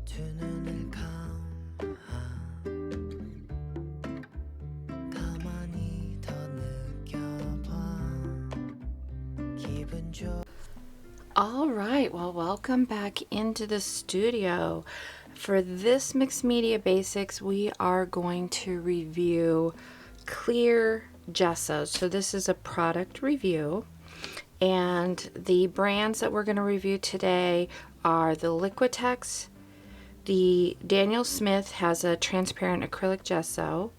두 눈을 가만히 더 느껴봐 기분 좋아. All right, well, welcome back into the studio. For this Mixed Media Basics, we are going to review clear gesso. So this is a product review, and the brands that we're going to review today are the Liquitex. The Daniel Smith has a transparent acrylic gesso,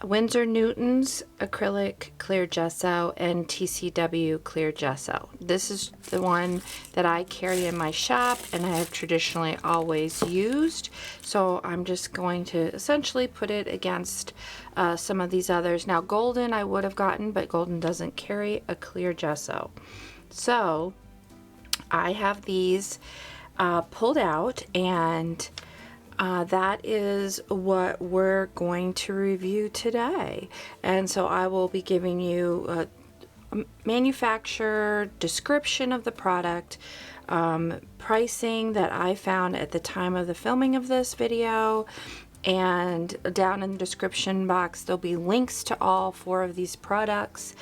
Winsor Newton's acrylic clear gesso, and TCW clear gesso. This is the one that I carry in my shop and I have traditionally always used. So I'm just going to essentially put it against some of these others. Now Golden I would have gotten, but Golden doesn't carry a clear gesso. So I have these pulled out, and that is what we're going to review today. And so I will be giving you a manufacturer description of the product, pricing that I found at the time of the filming of this video, and down in the description box there'll be links to all 4 of these products,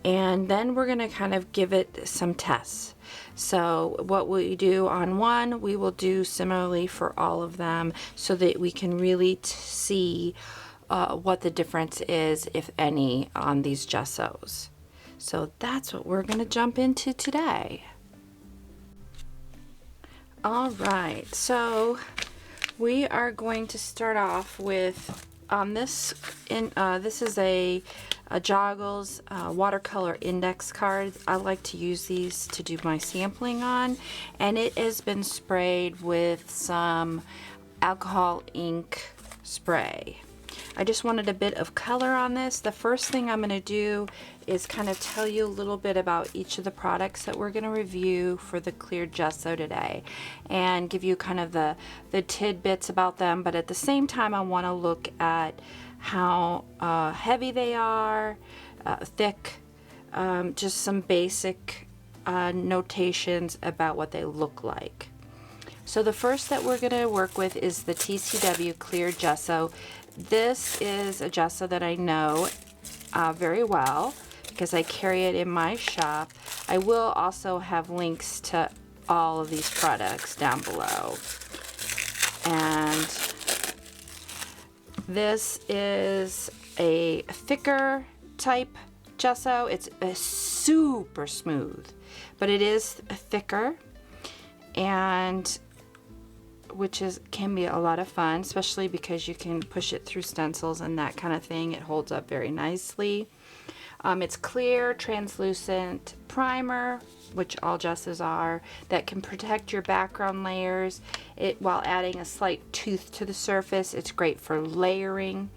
and then we're going to kind of give it some tests. So what we do on one, we will do similarly for all of them, so that we can really see what the difference is, if any, on these gessos. So that's what we're going to jump into today. All right, so we are going to start off with this is a Joggles watercolor index card. I like to use these to do my sampling on, and it has been sprayed with some alcohol ink spray. I just wanted a bit of color on this. The first thing I'm going to do is kind of tell you a little bit about each of the products that we're going to review for the clear gesso today, and give you kind of the tidbits about them, but at the same time I want to look at how heavy they are, thick, just some basic notations about what they look like. So the first that we're going to work with is the TCW clear gesso. This is a gesso that I know very well because I carry it in my shop. I will also have links to all of these products down below. And this is a thicker type gesso. It's super smooth, but it is thicker, and which can be a lot of fun, especially because you can push it through stencils and that kind of thing. It holds up very nicely. It's clear, translucent primer, which all gessos are, that can protect your background layers while adding a slight tooth to the surface. It's great for layering.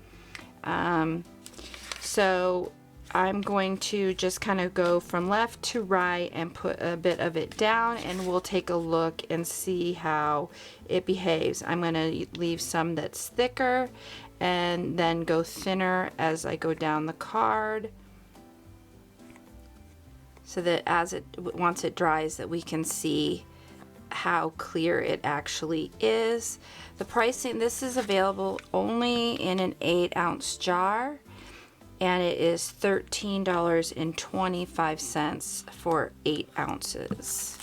So I'm going to just kind of go from left to right and put a bit of it down, and we'll take a look and see how it behaves. I'm going to leave some that's thicker and then go thinner as I go down the card, so that once it dries, that we can see how clear it actually is. The pricing, this is available only in an 8-ounce jar, and it is $13.25 for 8 ounces.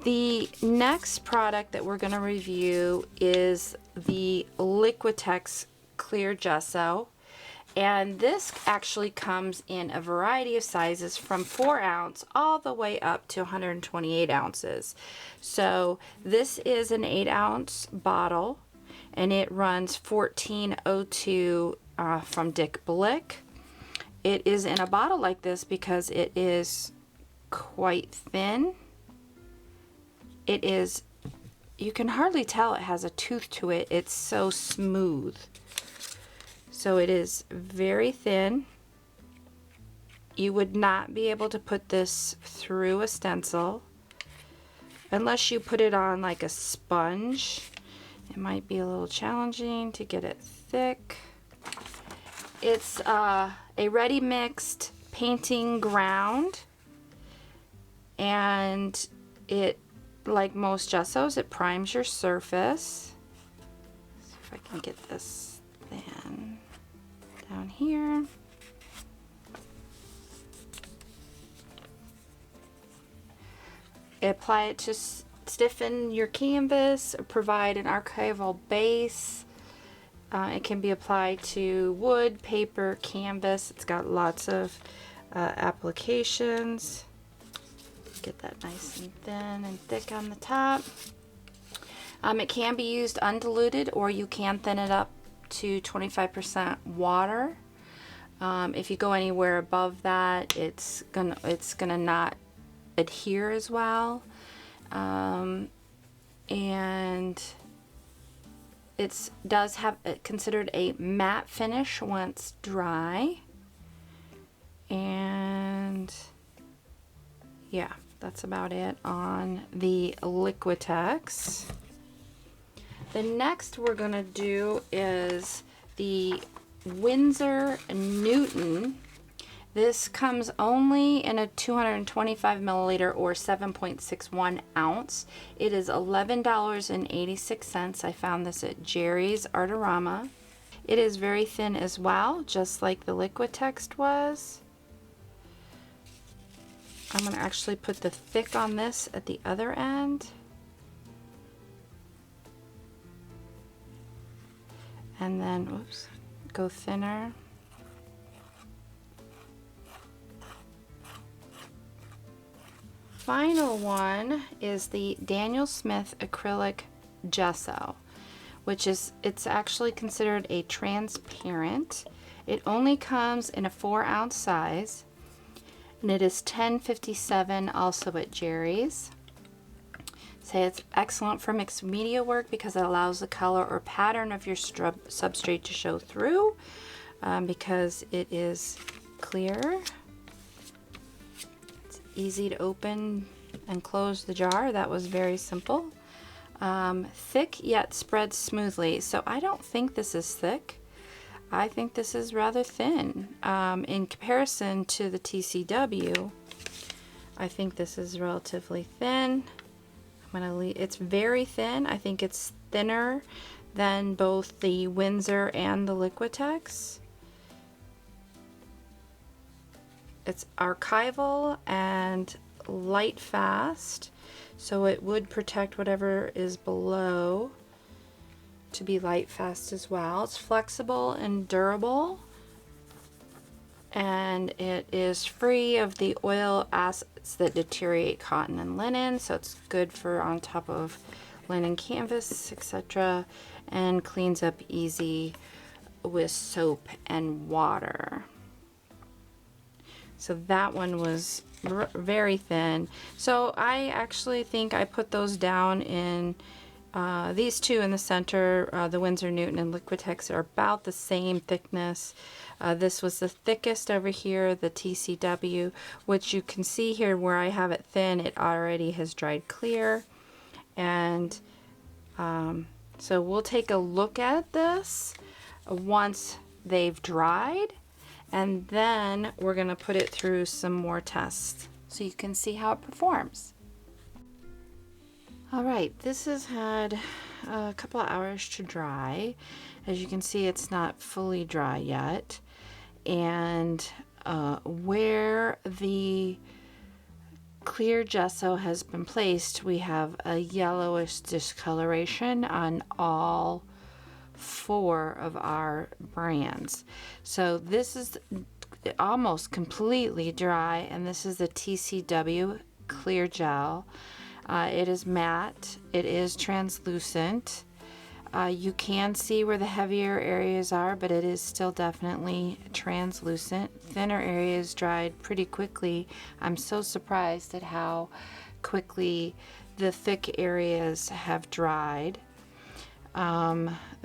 The next product that we're going to review is the Liquitex clear gesso, and this actually comes in a variety of sizes from 4 ounce all the way up to 128 ounces. So this is an 8-ounce bottle, and it runs $14.02 from Dick Blick. It is in a bottle like this because it is quite thin. It is, you can hardly tell it has a tooth to it. It's so smooth. So it is very thin. You would not be able to put this through a stencil unless you put it on like a sponge. It might be a little challenging to get it thick. It's a ready mixed painting ground, and it like most gessos, it primes your surface. Let's see if I can get this thin down here. Apply it to stiffen your canvas, provide an archival base. It can be applied to wood, paper, canvas. It's got lots of applications. Get that nice and thin and thick on the top. It can be used undiluted, or you can thin it up to 25% water. If you go anywhere above that, it's gonna not adhere as well. And it does have considered a matte finish once dry. And yeah, that's about it on the Liquitex. The next we're gonna do is the Winsor Newton. This comes only in a 225 milliliter or 7.61 ounce. It is $11.86. I found this at Jerry's Artorama. It is very thin as well, just like the Liquitex was. I'm going to actually put the thick on this at the other end. And then, oops, go thinner. Final one is the Daniel Smith acrylic gesso, which is, it's actually considered a transparent. It only comes in a 4-ounce size, and it is $10.57, also at Jerry's. Say it's excellent for mixed media work because it allows the color or pattern of your substrate to show through, because it is clear. Easy to open and close the jar. That was very simple. Thick yet spreads smoothly. So I don't think this is thick. I think this is rather thin. In comparison to the TCW, I think this is relatively thin. It's very thin. I think it's thinner than both the Winsor and the Liquitex. It's archival and light fast, so it would protect whatever is below to be light fast as well. It's flexible and durable, and it is free of the oil acids that deteriorate cotton and linen, so it's good for on top of linen canvas, etc., and cleans up easy with soap and water. So that one was very thin. So I actually think I put those down in these two in the center. The Winsor Newton and Liquitex are about the same thickness. This was the thickest over here, the TCW, which you can see here where I have it thin, it already has dried clear. And so we'll take a look at this once they've dried. And then we're going to put it through some more tests so you can see how it performs. All right, this has had a couple of hours to dry. As you can see, it's not fully dry yet. And where the clear gesso has been placed, we have a yellowish discoloration on all 4 of our brands. So this is almost completely dry, and this is the TCW clear gel. It is matte, it is translucent. You can see where the heavier areas are, but it is still definitely translucent. Thinner areas dried pretty quickly. I'm so surprised at how quickly the thick areas have dried.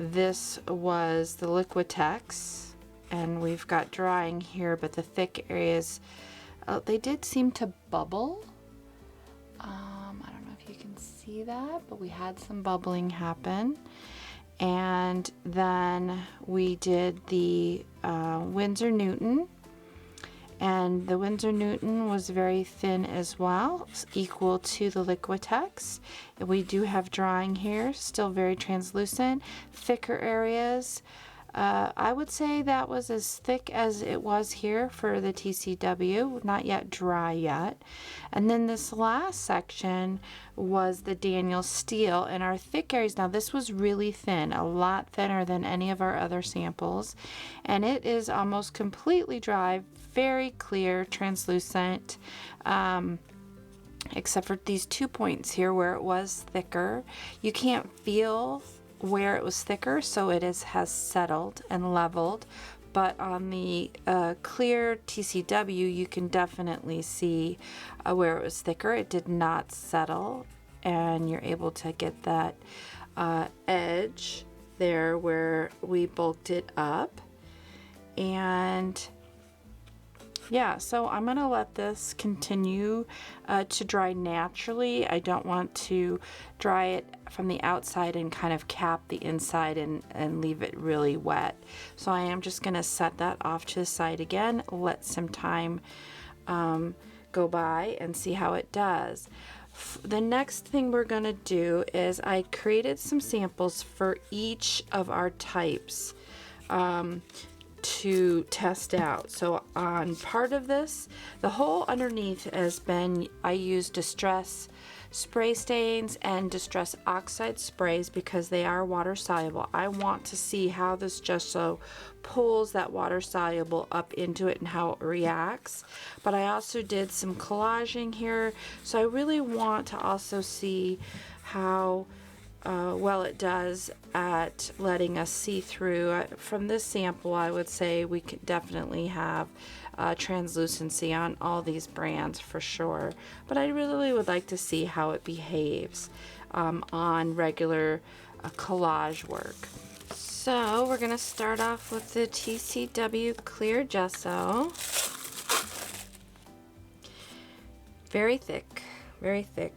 This was the Liquitex, and we've got drying here, but the thick areas, they did seem to bubble. I don't know if you can see that, but we had some bubbling happen. And then we did the Winsor Newton, And the Winsor Newton was very thin as well, equal to the Liquitex. We do have drying here, still very translucent. Thicker areas, I would say that was as thick as it was here for the TCW, not yet dry yet. And then this last section was the Daniel Steel, and our thick areas, now this was really thin, a lot thinner than any of our other samples, and it is almost completely dry, very clear, translucent, except for these 2 points here where it was thicker. You can't feel where it was thicker, so it has settled and leveled, but on the clear TCW you can definitely see where it was thicker. It did not settle, and you're able to get that edge there where we bulked it up. And yeah, so I'm going to let this continue to dry naturally. I don't want to dry it from the outside and kind of cap the inside and leave it really wet. So I am just going to set that off to the side again, let some time go by and see how it does. The next thing we're going to do is I created some samples for each of our types to test out. So on part of this, the whole underneath has been, I used Distress spray stains and Distress oxide sprays because they are water soluble. I want to see how this gesso pulls that water soluble up into it and how it reacts. But I also did some collaging here, so I really want to also see how well it does at letting us see through. From this sample, I would say we could definitely have translucency on all these brands for sure, but I really would like to see how it behaves on regular collage work. So we're going to start off with the TCW clear gesso. Very thick, very thick.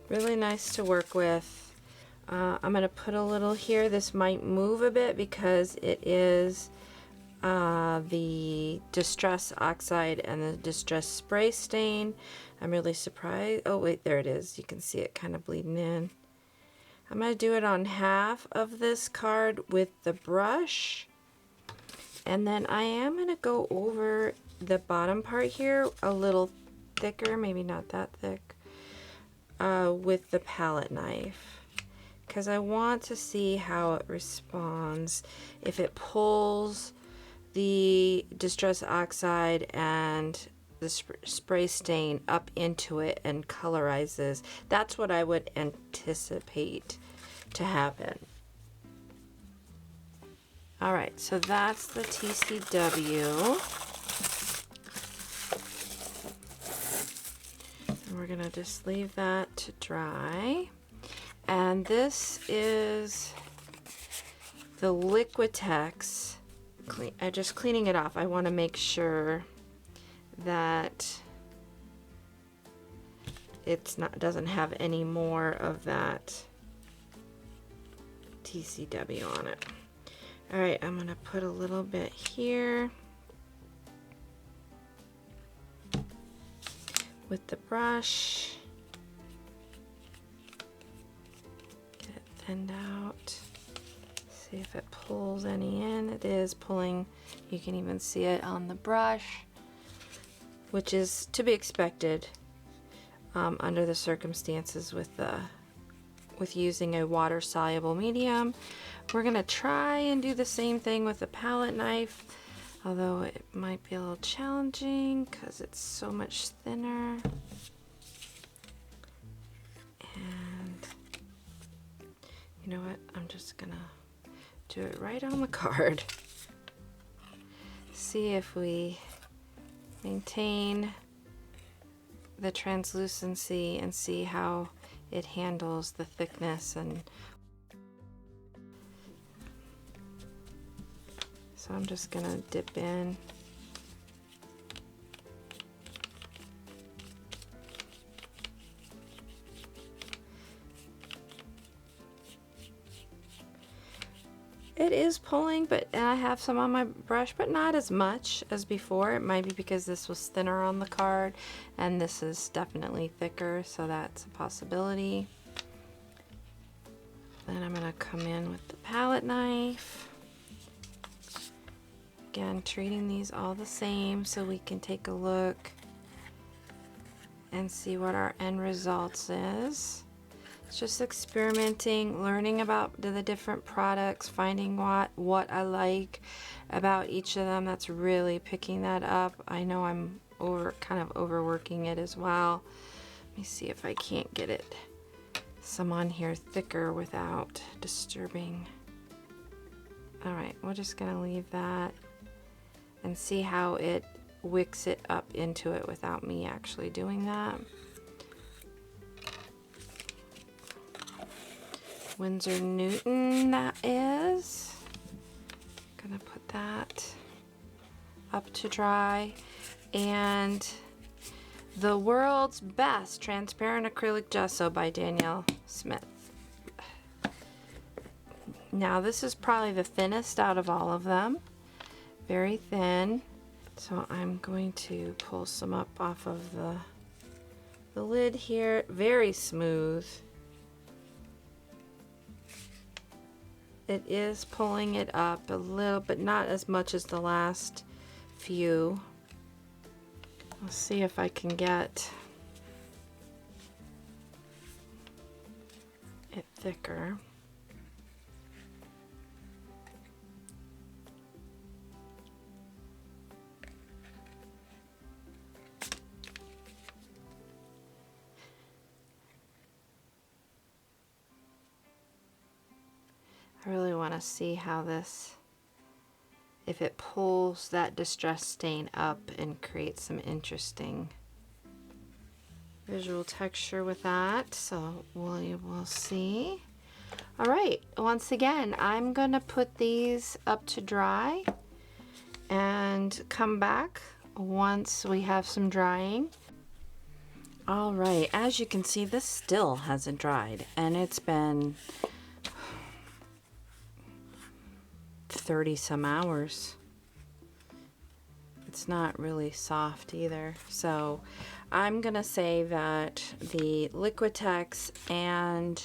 Really nice to work with. I'm going to put a little here. This might move a bit because it is the Distress Oxide and the Distress Spray Stain. I'm really surprised. Oh wait, there it is. You can see it kind of bleeding in. I'm going to do it on half of this card with the brush. And then I am going to go over the bottom part here a little thicker, maybe not that thick. With the palette knife, because I want to see how it responds, if it pulls the Distress Oxide and the spray stain up into it and colorizes. That's what I would anticipate to happen. Alright, so that's the TCW. We're going to just leave that to dry. And this is the Liquitex. I'm just cleaning it off. I want to make sure that doesn't have any more of that TCW on it. All right, I'm going to put a little bit here with the brush, get it thinned out, see if it pulls any in. It is pulling, you can even see it on the brush, which is to be expected under the circumstances with using a water soluble medium. We're going to try and do the same thing with the palette knife, although it might be a little challenging because it's so much thinner. And you know what? I'm just gonna do it right on the card. See if we maintain the translucency and see how it handles the thickness. And so I'm just gonna dip in. it is pulling, but and I have some on my brush, but not as much as before. It might be because this was thinner on the card and this is definitely thicker, so that's a possibility. Then I'm gonna come in with the palette knife. Again, treating these all the same so we can take a look and see what our end results is. It's just experimenting, learning about the different products, finding what I like about each of them. That's really picking that up. I know I'm kind of overworking it as well. Let me see if I can't get it some on here thicker without disturbing. All right, we're just gonna leave that and see how it wicks it up into it without me actually doing that. Winsor Newton, that is. Gonna put that up to dry. And The World's Best Transparent Acrylic Gesso by Danielle Smith. Now this is probably the thinnest out of all of them. Very thin. So I'm going to pull some up off of the lid here. Very smooth. It is pulling it up a little, but not as much as the last few. Let's see if I can get it thicker. I really want to see how this, if it pulls that distress stain up and creates some interesting visual texture with that. So we'll see. All right, once again, I'm gonna put these up to dry and come back once we have some drying. All right, as you can see, this still hasn't dried, and it's been 30 some hours. It's not really soft either. So I'm gonna say that the Liquitex and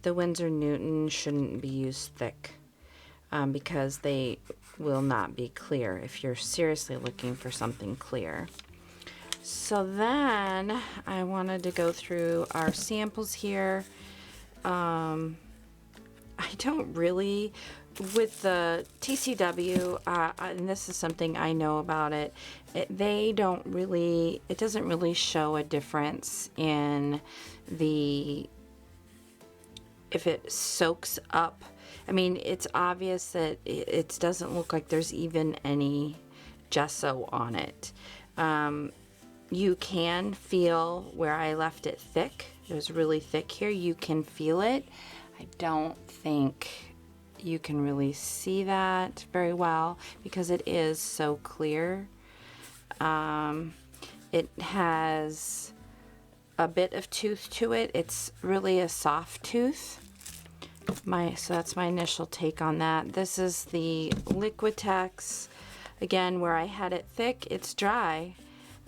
the Winsor Newton shouldn't be used thick because they will not be clear if you're seriously looking for something clear. So then I wanted to go through our samples here. I don't really, with the TCW, and this is something I know about it, it doesn't really show a difference in if it soaks up. I mean, it's obvious that it doesn't look like there's even any gesso on it. You can feel where I left it thick. It was really thick here. You can feel it. I don't think you can really see that very well because it is so clear. It has a bit of tooth to it. It's really a soft tooth. So that's my initial take on that. This is the Liquitex. Again, where I had it thick, it's dry,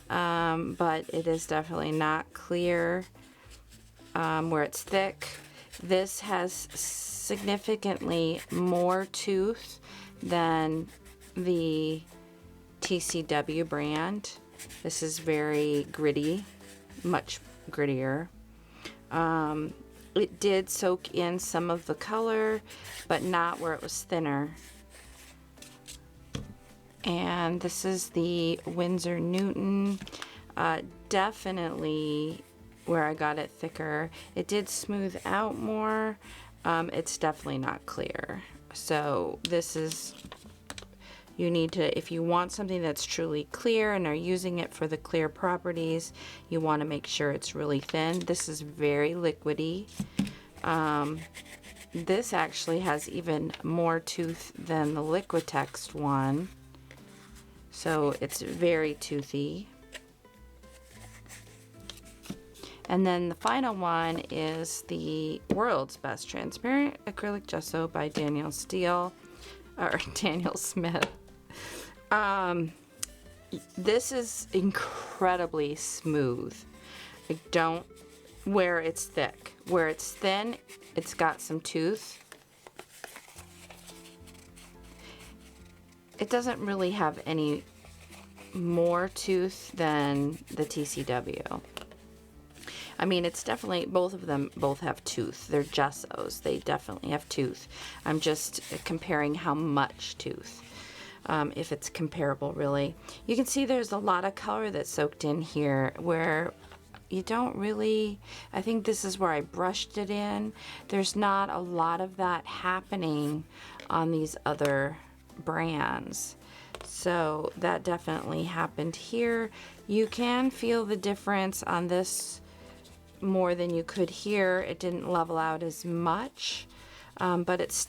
but it is definitely not clear where it's thick. This has significantly more tooth than the TCW brand. This is very gritty, much grittier. It did soak in some of the color, but not where it was thinner. And this is the Winsor Newton. Definitely where I got it thicker. It did smooth out more. It's definitely not clear. So this is, you need to, if you want something that's truly clear and are using it for the clear properties, you want to make sure it's really thin. This is very liquidy. This actually has even more tooth than the Liquitex one. So it's very toothy. And then the final one is the World's Best Transparent Acrylic Gesso by Danielle Steele. or Daniel Smith. This is incredibly smooth. I don't, where it's thick. Where it's thin, it's got some tooth. It doesn't really have any more tooth than the TCW. I mean, it's definitely, both of them both have tooth. They're Gessos. They definitely have tooth. I'm just comparing how much tooth, if it's comparable, really. You can see there's a lot of color that's soaked in here where you don't really, I think this is where I brushed it in. There's not a lot of that happening on these other brands. So that definitely happened here. You can feel the difference on this more than you could here. It didn't level out as much, but it's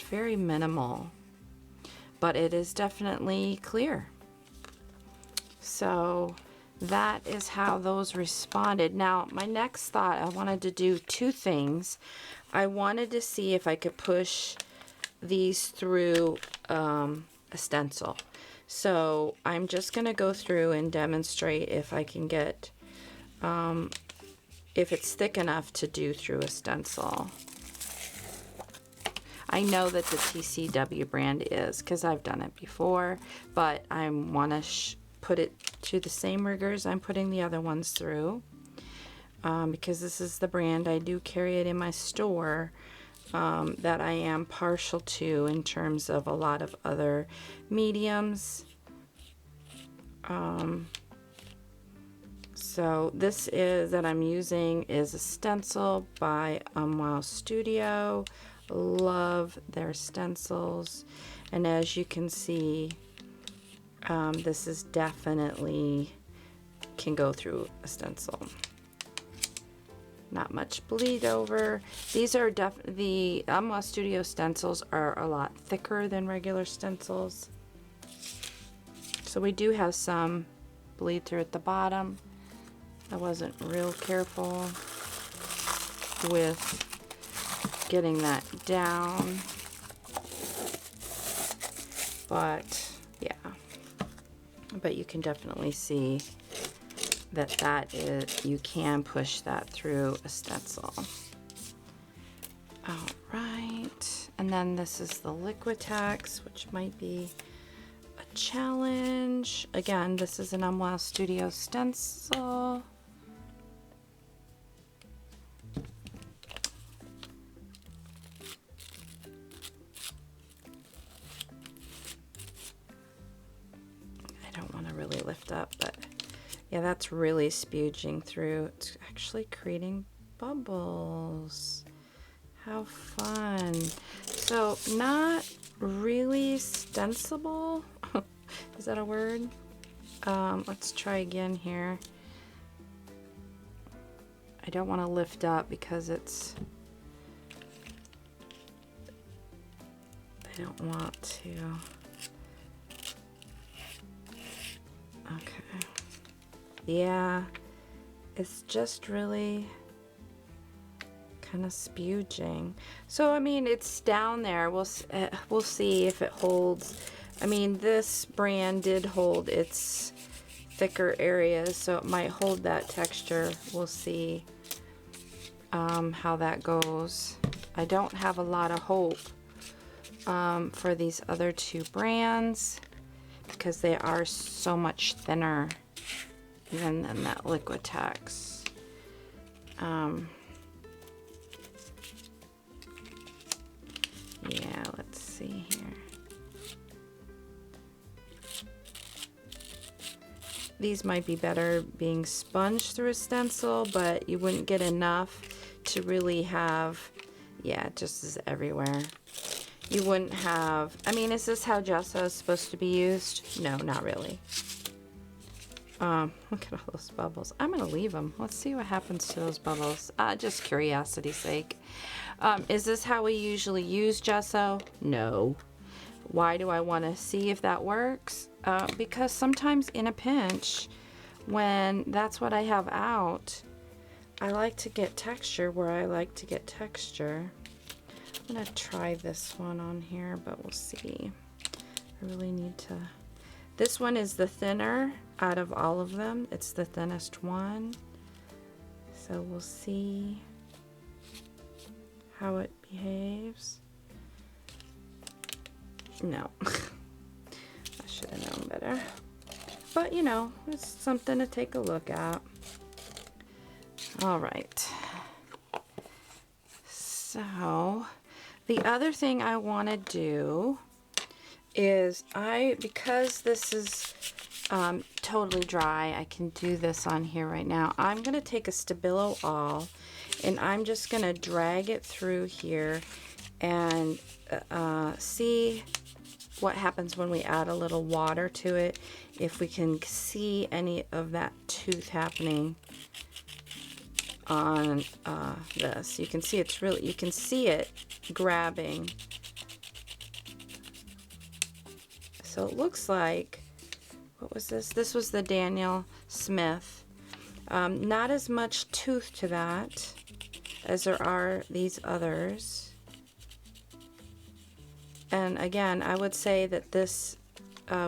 very minimal, but it is definitely clear. So that is how those responded. Now, my next thought, I wanted to do two things. I wanted to see if I could push these through a stencil. So I'm just going to go through and demonstrate if I can get, if it's thick enough to do through a stencil. I know that the TCW brand is, because I've done it before, but I want to put it to the same rigors I'm putting the other ones through, because this is the brand. I do carry it in my store, that I am partial to in terms of a lot of other mediums. So this is that I'm using is a stencil by Wow Studio. Love their stencils, and as you can see, this is definitely can go through a stencil. Not much bleed over. These are the Wow Studio stencils are a lot thicker than regular stencils, so we do have some bleed through at the bottom. I wasn't real careful with getting that down, but yeah, but you can definitely see that is, you can push that through a stencil. All right, and then this is the Liquitex, which might be a challenge. Again, this is an Wow Studio stencil. Really lift up, but yeah, that's really spuging through. It's actually creating bubbles. How fun. So not really stencilable. Is that a word? Let's try again here. I don't want to lift up because it's, I don't want to. Okay. Yeah, it's just really kind of spuging. So I mean, it's down there. We'll see if it holds. I mean, this brand did hold its thicker areas, so it might hold that texture. We'll see how that goes. I don't have a lot of hope for these other two brands, because they are so much thinner even than that Liquitex. Yeah, let's see here. These might be better being sponged through a stencil, but you wouldn't get enough to really have, yeah, it just is everywhere. You wouldn't have, I mean, is this how gesso is supposed to be used? No, not really. Look at all those bubbles. I'm gonna leave them. Let's see what happens to those bubbles. Just curiosity's sake. Is this how we usually use gesso? No. Why do I want to see if that works? Because sometimes in a pinch, when that's what I have out, I like to get texture where I like to get texture. I'm gonna try this one on here, but we'll see. I really need to. This one is the thinner out of all of them. It's the thinnest one. So we'll see how it behaves. No, I should have known better. But you know, it's something to take a look at. All right. So the other thing I want to do is because this is totally dry, I can do this on here right now. I'm going to take a Stabilo All and I'm just going to drag it through here and see what happens when we add a little water to it, if we can see any of that tooth happening on this. You can see it's really, you can see it grabbing. So it looks like, what was this? This was the Daniel Smith. Not as much tooth to that as there are these others. And again, I would say that this,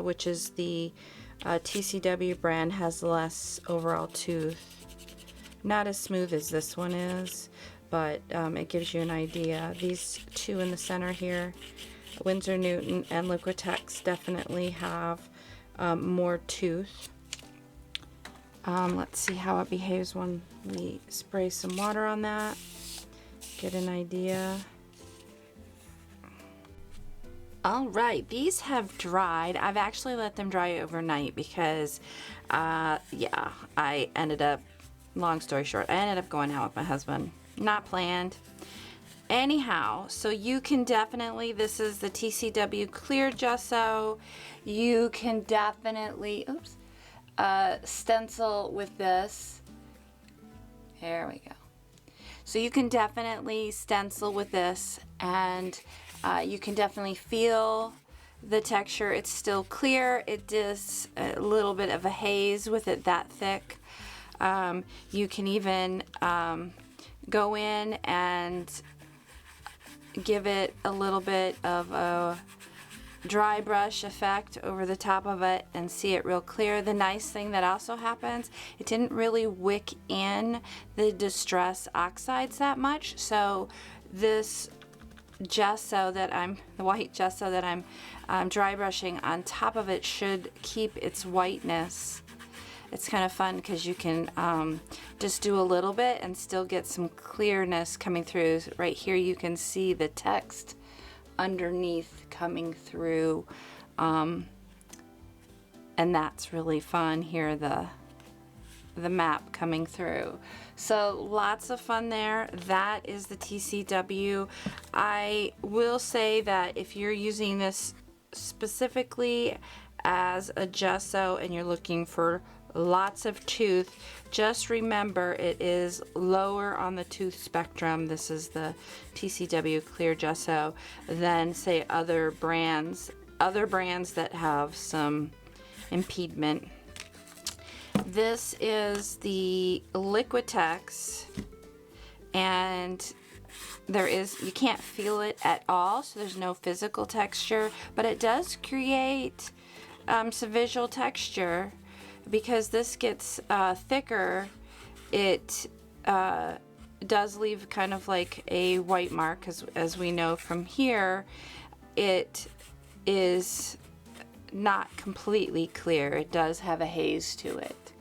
which is the TCW brand, has less overall tooth. Not as smooth as this one is, but it gives you an idea. These two in the center here, Winsor Newton and Liquitex, definitely have more tooth. Let's see how it behaves when we spray some water on that. Get an idea. All right, these have dried. I've actually let them dry overnight because, yeah, I ended up, long story short, I ended up going out with my husband. Not planned. Anyhow, so you can definitely, this is the TCW Clear Gesso. You can definitely, stencil with this. There we go. So you can definitely stencil with this, and you can definitely feel the texture. It's still clear. It is a little bit of a haze with it that thick. You can even go in and give it a little bit of a dry brush effect over the top of it and see it real clear. The nice thing that also happens, it didn't really wick in the Distress oxides that much, so this gesso that the white gesso that I'm dry brushing on top of it should keep its whiteness. It's kind of fun because you can just do a little bit and still get some clearness coming through. Right here you can see the text underneath coming through, and that's really fun here, the map coming through. So lots of fun there. That is the TCW. I will say that if you're using this specifically as a gesso and you're looking for lots of tooth, just remember it is lower on the tooth spectrum. This is the TCW Clear Gesso than say other brands that have some impediment. This is the Liquitex, and you can't feel it at all, so there's no physical texture, but it does create some visual texture. Because this gets thicker, it does leave kind of like a white mark, as we know from here. It is not completely clear. It does have a haze to it.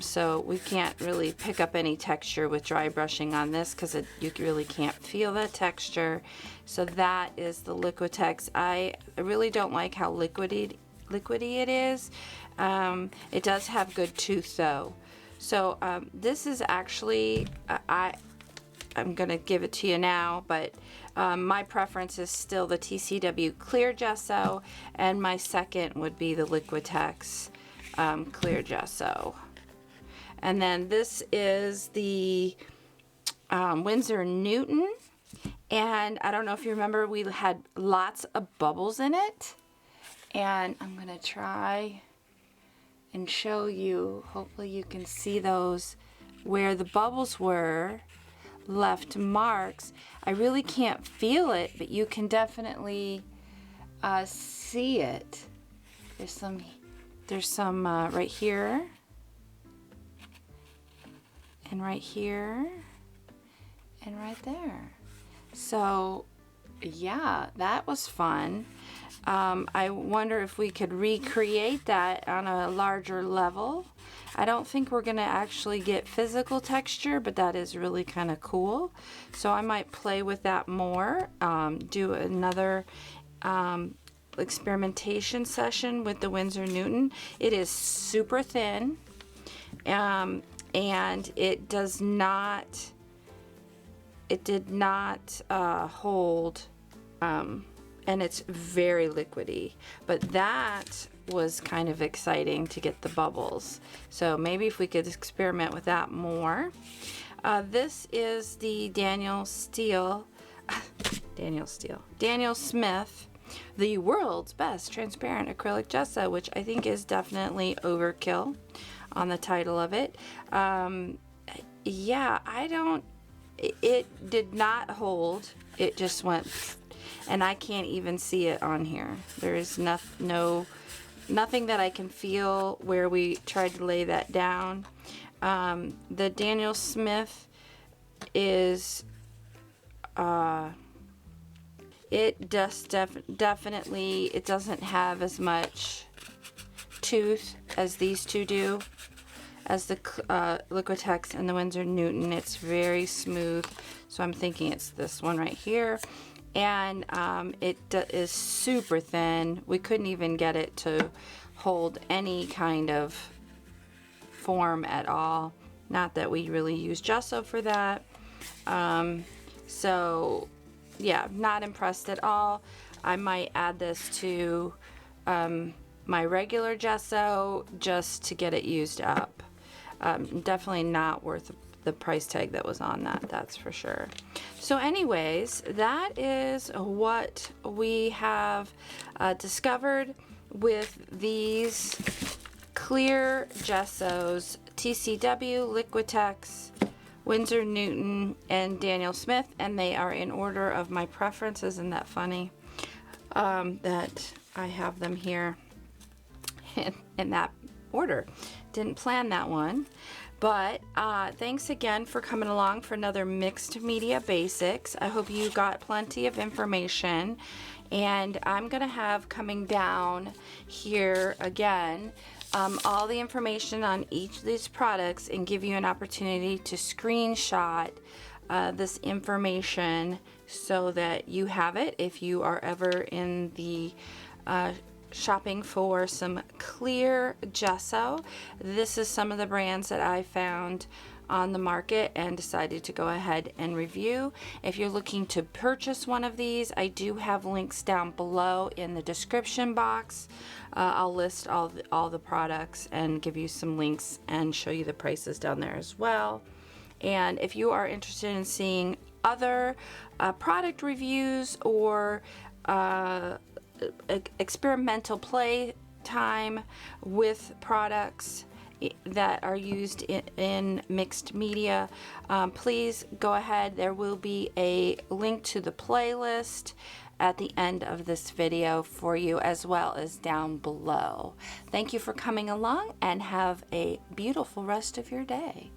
So we can't really pick up any texture with dry brushing on this because you really can't feel that texture. So that is the Liquitex. I really don't like how liquidy it is. It does have good tooth though. So this is actually, I'm gonna give it to you now, but my preference is still the TCW Clear Gesso, and my second would be the Liquitex Clear Gesso. And then this is the Winsor Newton, and I don't know if you remember, we had lots of bubbles in it, and I'm gonna try and show you, hopefully you can see those where the bubbles were. left marks. I really can't feel it, but you can definitely see it. There's some right here, and right here, and right there. So yeah, that was fun. I wonder if we could recreate that on a larger level. I don't think we're gonna actually get physical texture, but that is really kind of cool. So I might play with that more, do another experimentation session with the Winsor Newton. It is super thin, and it did not hold, and it's very liquidy, but that was kind of exciting to get the bubbles. So maybe if we could experiment with that more. This is the Daniel Smith, the world's best transparent acrylic gesso, which I think is definitely overkill on the title of it. Yeah, it did not hold. It just went, and I can't even see it on here. There is nothing that I can feel where we tried to lay that down. The Daniel Smith is, it just definitely, it doesn't have as much tooth as these two do, as the Liquitex and the Winsor Newton. It's very smooth, so I'm thinking it's this one right here. And it is super thin. We couldn't even get it to hold any kind of form at all. Not that we really use gesso for that. So yeah, not impressed at all. I might add this to my regular gesso just to get it used up. Definitely not worth the price tag that was on that, that's for sure. So anyways, that is what we have discovered with these clear gessos, TCW, Liquitex, Winsor Newton, and Daniel Smith, and they are in order of my preference. Isn't that funny? That I have them here in that order. Didn't plan that one. But thanks again for coming along for another Mixed Media Basics. I hope you got plenty of information, and I'm gonna have coming down here again all the information on each of these products and give you an opportunity to screenshot this information so that you have it if you are ever in the shopping for some clear gesso. This is some of the brands that I found on the market and decided to go ahead and review. If you're looking to purchase one of these, I do have links down below in the description box. I'll list all the products and give you some links and show you the prices down there as well. And if you are interested in seeing other product reviews or experimental play time with products that are used in mixed media, please go ahead. There will be a link to the playlist at the end of this video for you, as well as down below. Thank you for coming along, and have a beautiful rest of your day.